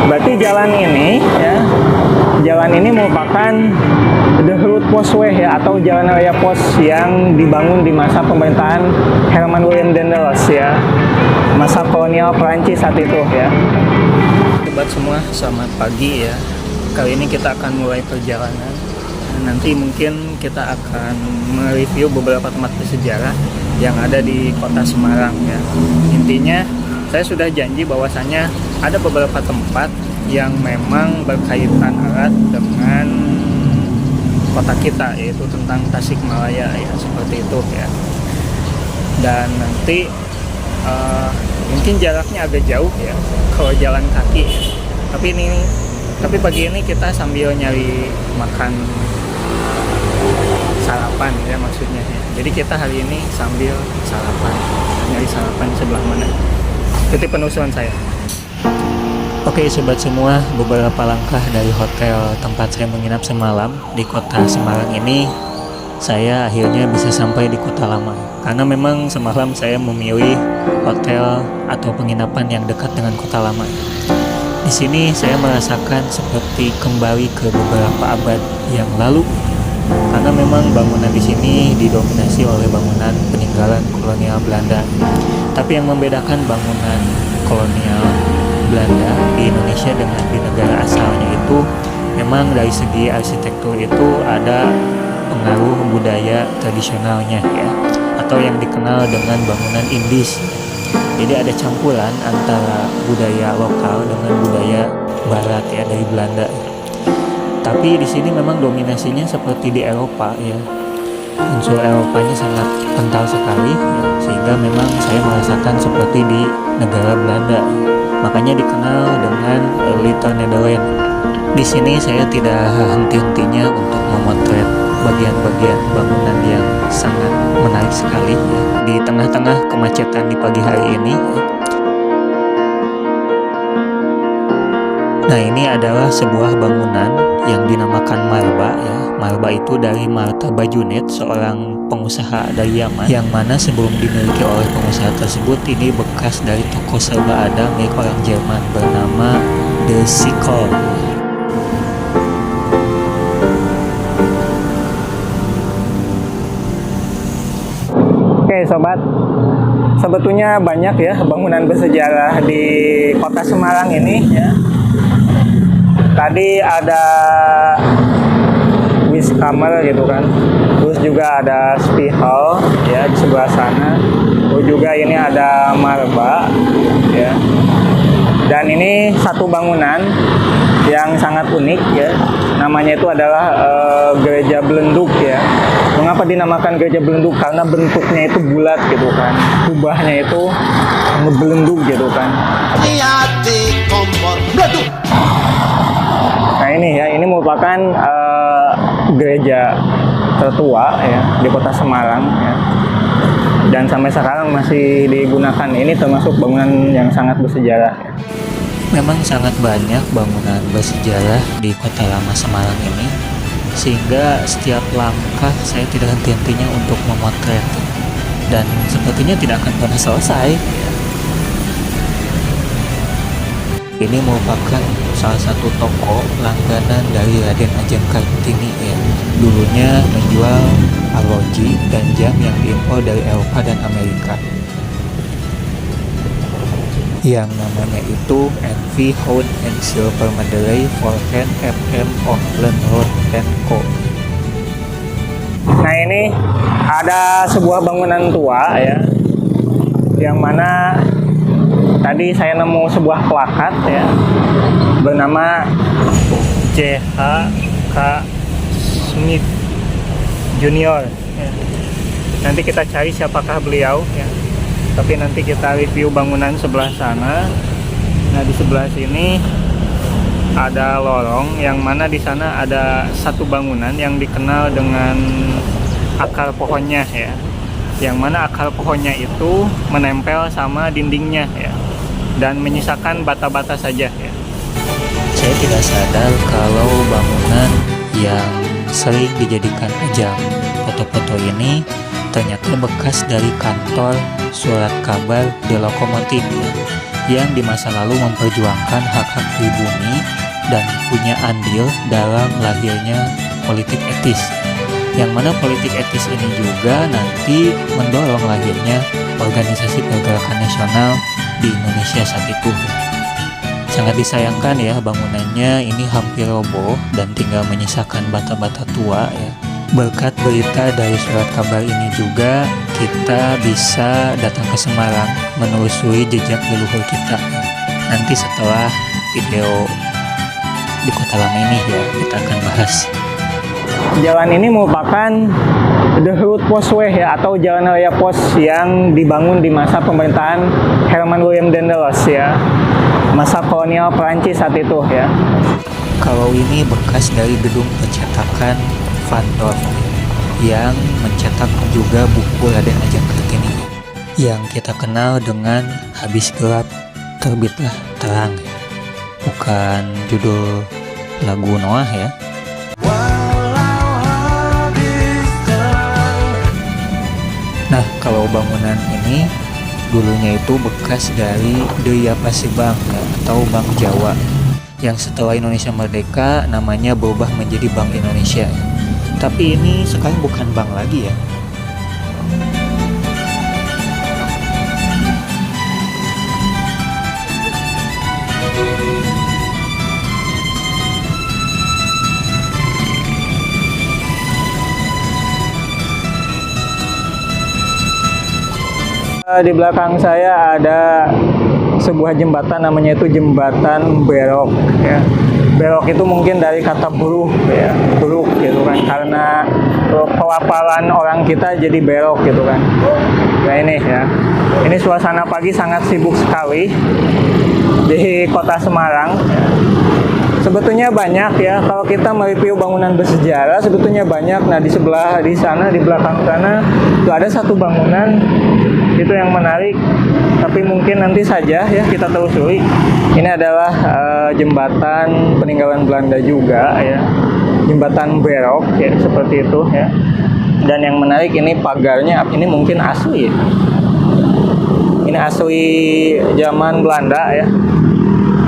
Berarti jalan ini ya, jalan ini merupakan The Route Postway ya, atau jalan raya pos yang dibangun di masa pemerintahan Herman William Daendels ya, masa kolonial Perancis saat itu ya. Sobat semua, selamat pagi ya. Kali ini kita akan mulai perjalanan. Nanti mungkin kita akan mereview beberapa tempat bersejarah yang ada di kota Semarang ya. Intinya saya sudah janji bahwasannya ada beberapa tempat yang memang berkaitan erat dengan kota kita, yaitu tentang Tasikmalaya ya, seperti itu ya. Dan nanti mungkin jaraknya agak jauh ya kalau jalan kaki ya. Tapi pagi ini kita sambil nyari makan sarapan ya, maksudnya ya. Jadi kita hari ini sambil sarapan, nyari sarapan di sebelah mana. Ikuti penelusuran saya. Oke sobat semua, beberapa langkah dari hotel tempat saya menginap semalam di kota Semarang ini, saya akhirnya bisa sampai di kota lama. Karena memang semalam saya memilih hotel atau penginapan yang dekat dengan kota lama. Di sini saya merasakan seperti kembali ke beberapa abad yang lalu. Karena memang bangunan di sini didominasi oleh bangunan peninggalan kolonial Belanda. Tapi yang membedakan bangunan kolonial Belanda di Indonesia dengan di negara asalnya itu, memang dari segi arsitektur itu ada pengaruh budaya tradisionalnya ya, atau yang dikenal dengan bangunan Indis. Jadi ada campuran antara budaya lokal dengan budaya barat ya, dari Belanda. Tapi di sini memang dominasinya seperti di Eropa ya. Unsur Eropanya sangat kental sekali ya, sehingga memang saya merasakan seperti di negara Belanda. Makanya dikenal dengan Little Netherlands. Di sini saya tidak henti-hentinya untuk memotret bagian-bagian bangunan yang sangat menarik sekali ya, di tengah-tengah kemacetan di pagi hari ini. Nah, ini adalah sebuah bangunan yang dinamakan Marba ya. Marba itu dari Marta Bajunet, seorang pengusaha dari Yaman, yang mana sebelum dimiliki oleh pengusaha tersebut, ini bekas dari toko serba ada milik orang Jerman bernama De Sickle. Oke sobat, sebetulnya banyak ya bangunan bersejarah di kota Semarang ini ya. Tadi ada Wiskammer gitu kan, terus juga ada Spihal ya di sebelah sana, terus juga ini ada Marba ya. Dan ini satu bangunan yang sangat unik ya, namanya itu adalah Gereja Belenduk ya. Mengapa dinamakan Gereja Belenduk? Karena bentuknya itu bulat gitu kan, kubahnya itu ngebelenduk gitu kan. Nah ini ya, ini merupakan gereja tertua ya di kota Semarang ya. Dan sampai sekarang masih digunakan. Ini termasuk bangunan yang sangat bersejarah ya. Memang sangat banyak bangunan bersejarah di kota lama Semarang ini, sehingga setiap langkah saya tidak henti-hentinya untuk memotret, dan sepertinya tidak akan pernah selesai ya. Ini merupakan salah satu toko langganan dari Raden Ajeng Kartini ya. Dulunya menjual arloji dan jam yang diimpor dari Eropa dan Amerika, yang namanya itu NV Hound and Silver Mandalay Forhen FM of Lenroad & Co. Nah ini ada sebuah bangunan tua ya, yang mana tadi saya nemu sebuah plakat ya bernama J.H.K. Smith Junior ya. Nanti kita cari siapakah beliau ya. Tapi nanti kita review bangunan sebelah sana. Nah di sebelah sini ada lorong yang mana di sana ada satu bangunan yang dikenal dengan akar pohonnya ya. Yang mana akar pohonnya itu menempel sama dindingnya ya, dan menyisakan bata-bata saja ya. Saya tidak sadar kalau bangunan yang sering dijadikan ajang foto-foto ini ternyata bekas dari kantor surat kabar The Lokomotif ya, yang di masa lalu memperjuangkan hak-hak pribumi dan punya andil dalam lahirnya politik etis. Yang mana politik etis ini juga nanti mendorong lahirnya organisasi pergerakan nasional di Indonesia saat itu. Sangat disayangkan ya, bangunannya ini hampir roboh dan tinggal menyisakan bata-bata tua ya. Berkat berita dari surat kabar ini juga kita bisa datang ke Semarang menelusuri jejak leluhur kita. Nanti setelah video di Kota Lama ini ya, kita akan bahas. Jalan ini merupakan The Route Postway ya, atau jalan raya pos yang dibangun di masa pemerintahan Herman William Daedalus ya, masa kolonial Perancis saat itu ya. Kalau ini bekas dari gedung pencetakan Van Dorp yang mencetak juga buku Raden Ajeng Kartini yang kita kenal dengan habis gelap terbitlah terang, bukan judul lagu Noah ya. Nah, kalau bangunan ini dulunya itu bekas dari Deya Pasir-Bank ya, atau Bank Jawa, yang setelah Indonesia merdeka namanya berubah menjadi Bank Indonesia. Tapi ini sekarang bukan bank lagi ya. Di belakang saya ada sebuah jembatan, namanya itu jembatan Berok ya. Berok itu mungkin dari kata buruh ya, buruk gitu kan, karena pelapalan orang kita jadi berok gitu kan. Nah ini ya, ini suasana pagi sangat sibuk sekali di kota Semarang ya. Sebetulnya banyak ya, kalau kita mereview bangunan bersejarah sebetulnya banyak. Nah di sebelah, di sana, di belakang sana itu ada satu bangunan itu yang menarik, tapi mungkin nanti saja ya kita telusuri. Ini adalah jembatan peninggalan Belanda juga ya, jembatan Berok ya, seperti itu ya. Dan yang menarik ini pagarnya, ini mungkin asli ya. Ini asli zaman Belanda ya.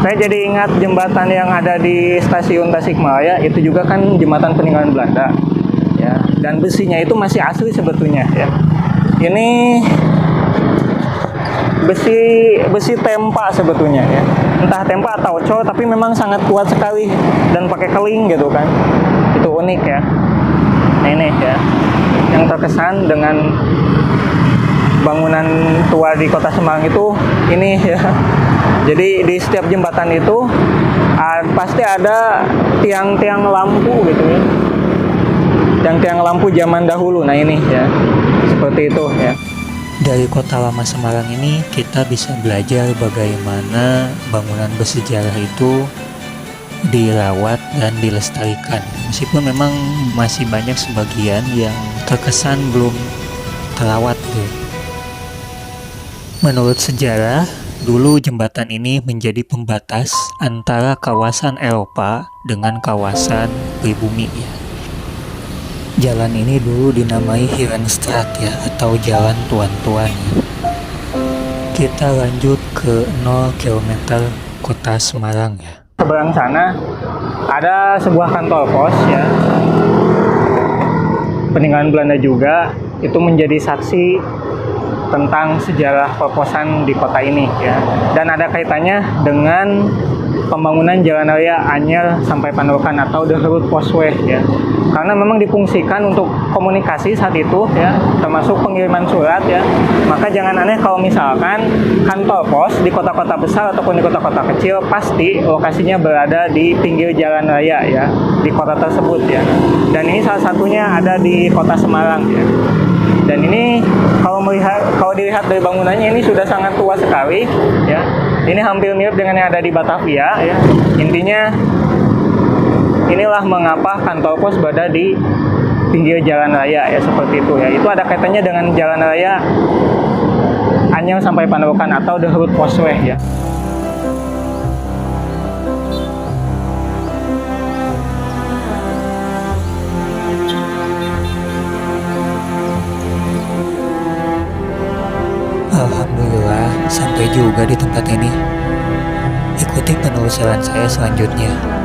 Saya jadi ingat jembatan yang ada di stasiun Tasikmalaya, itu juga kan jembatan peninggalan Belanda ya, dan besinya itu masih asli sebetulnya ya. Ini besi tempa sebetulnya ya, entah tempa atau col, tapi memang sangat kuat sekali dan pakai keling gitu kan. Itu unik ya. Nah ini ya yang terkesan dengan bangunan tua di kota Semarang itu ini ya. Jadi di setiap jembatan itu pasti ada tiang-tiang lampu gitu ya, tiang-tiang lampu zaman dahulu. Nah ini ya, seperti itu ya. Dari Kota Lama Semarang ini kita bisa belajar bagaimana bangunan bersejarah itu dirawat dan dilestarikan. Meskipun memang masih banyak sebagian yang terkesan belum terawat gitu. Menurut sejarah, dulu jembatan ini menjadi pembatas antara kawasan Eropa dengan kawasan pribumi ya. Jalan ini dulu dinamai Herenstraat ya, atau jalan tuan-tuan ya. Kita lanjut ke 0 km kota Semarang ya. Seberang sana ada sebuah kantor pos ya, peninggalan Belanda juga, itu menjadi saksi tentang sejarah perposan di kota ini ya, dan ada kaitannya dengan pembangunan jalan raya Anyer sampai Pandokan atau The Route Postway ya, karena memang difungsikan untuk komunikasi saat itu ya, termasuk pengiriman surat ya. Maka jangan aneh kalau misalkan kantor pos di kota-kota besar ataupun di kota-kota kecil pasti lokasinya berada di pinggir jalan raya ya, di kota tersebut ya. Dan ini salah satunya ada di kota Semarang ya. Dan ini kalau dilihat dari bangunannya ini sudah sangat tua sekali ya. Ini hampir mirip dengan yang ada di Batavia ya. Intinya inilah mengapa kantor pos berada di pinggir jalan raya ya, seperti itu ya. Itu ada kaitannya dengan jalan raya Anyer sampai Pandokan atau The Route Postway ya. Alhamdulillah sampai juga di tempat ini. penelusuran saya selanjutnya.